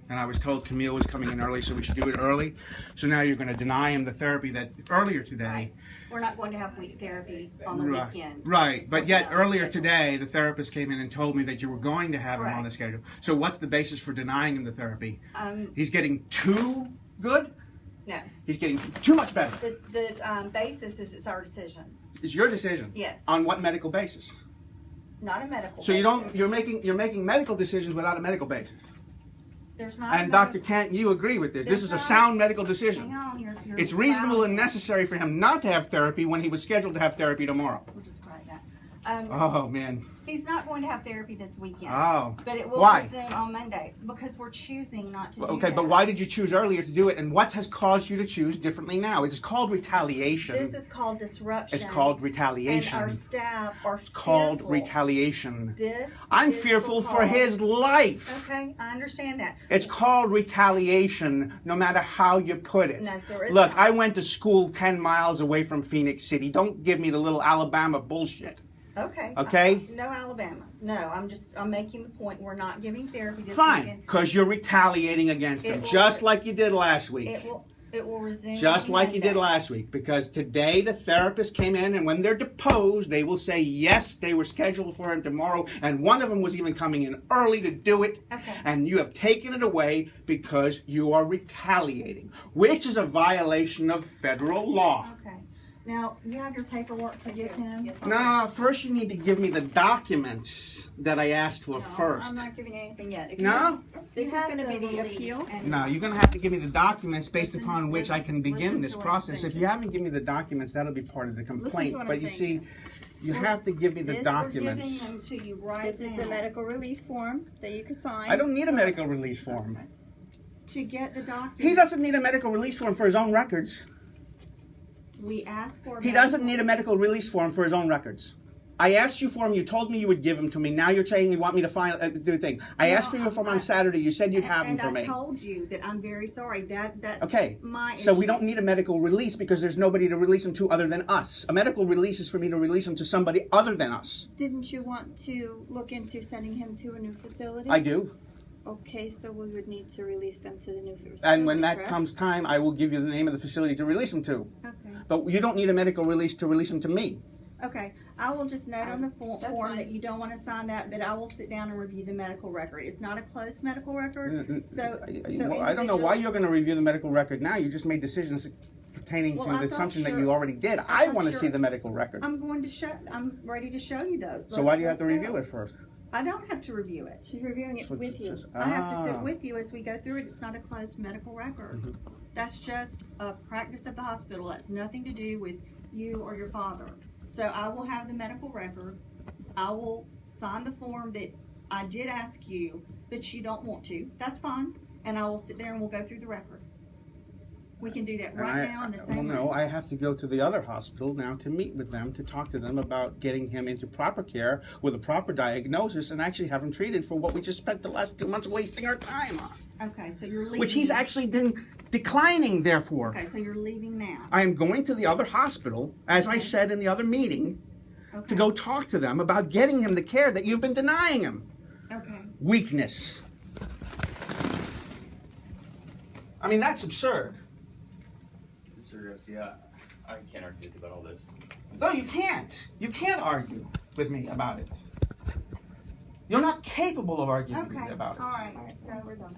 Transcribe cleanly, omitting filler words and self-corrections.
And I was told Camille was coming in early, so we should do it early. So now you're going to deny him the therapy that earlier today. Right. We're not going to have week therapy on the weekend. Right, but yet earlier today, the therapist came in and told me that you were going to have him on the schedule. So what's the basis for denying him the therapy? He's getting too good? No. He's getting too much better. The basis is it's our decision. It's your decision? Yes. On what medical basis? Not a medical so basis. you're making medical decisions without a medical basis. There's not. And Dr. Kent, you agree with this. This is a sound medical decision. Hang on, you're it's reasonable and necessary for him not to have therapy when he was scheduled to have therapy tomorrow. We'll just write that. Oh, man. He's not going to have therapy this weekend. Oh. But it will resume on Monday because we're choosing not to do Okay, that. but why did you choose earlier to do it? And what has caused you to choose differently now? It's called retaliation. This is called disruption. It's called retaliation. And our staff are It's called retaliation. I'm fearful for his life. Okay, I understand that. It's called retaliation, no matter how you put it. No, sir. Look, I went to school 10 miles away from Phoenix City. Don't give me the little Alabama bullshit. Okay. Okay? No Alabama. No, I'm making the point we're not giving therapy this weekend. Fine, because you're retaliating against him, just like you did last week. It will resume just like Monday. you did last week, because today the therapist came in, and when they're deposed, they will say, yes, they were scheduled for him tomorrow, and one of them was even coming in early to do it, and you have taken it away because you are retaliating, which is a violation of federal law. Okay. Now, you have your paperwork to give him? Yes, no, first you need to give me the documents that I asked for first. I'm not giving anything yet. No? This is going to be the appeal? No, you're going to have to give me the documents based upon which I can begin this process. If you haven't given me the documents, that'll be part of the complaint. But you see, you have to give me the documents. We're giving them to you right This is the medical release form that you can sign. I don't need a medical release form. To get the documents. He doesn't need a medical release form for his own records. We asked for. He doesn't need a medical release form for his own records. I asked you for him. You told me you would give him to me. Now you're saying you want me to do a thing. I asked for you for him on Saturday. You said you'd have him for me. And I told you that I'm very sorry. That's okay. My so issue. We don't need a medical release because there's nobody to release him to other than us. A medical release is for me to release him to somebody other than us. Didn't you want to look into sending him to a new facility? I do. Okay, so we would need to release them to the new facility. And when that comes time, I will give you the name of the facility to release him to. Okay. But you don't need a medical release to release him to me. Okay, I will just note on the form that you don't want to sign that, but I will sit down and review the medical record. It's not a closed medical record, so I don't know why you're going to review the medical record now. You just made decisions pertaining to the assumption that you already did. I want to see the medical record. I'm ready to show you those. So why do you have to review it first? I don't have to review it. She's reviewing it with you. I have to sit with you as we go through it. It's not a closed medical record. That's just a practice of the hospital. That's nothing to do with you or your father. So I will have the medical record. I will sign the form that I did ask you, but you don't want to. That's fine. And I will sit there and we'll go through the record. We can do that right now in the same Well, no, I have to go to the other hospital now to meet with them, to talk to them about getting him into proper care with a proper diagnosis and actually have him treated for what we just spent the last 2 months wasting our time on. Okay, so you're leaving. Which he's actually been declining, therefore. Okay, so you're leaving now. I am going to the other hospital, as I said in the other meeting, to go talk to them about getting him the care that you've been denying him. Okay. Weakness. I mean, that's absurd. Yeah, I can't argue with you about all this. No, you can't. You can't argue with me about it. You're not capable of arguing with me about it. All right, so we're done.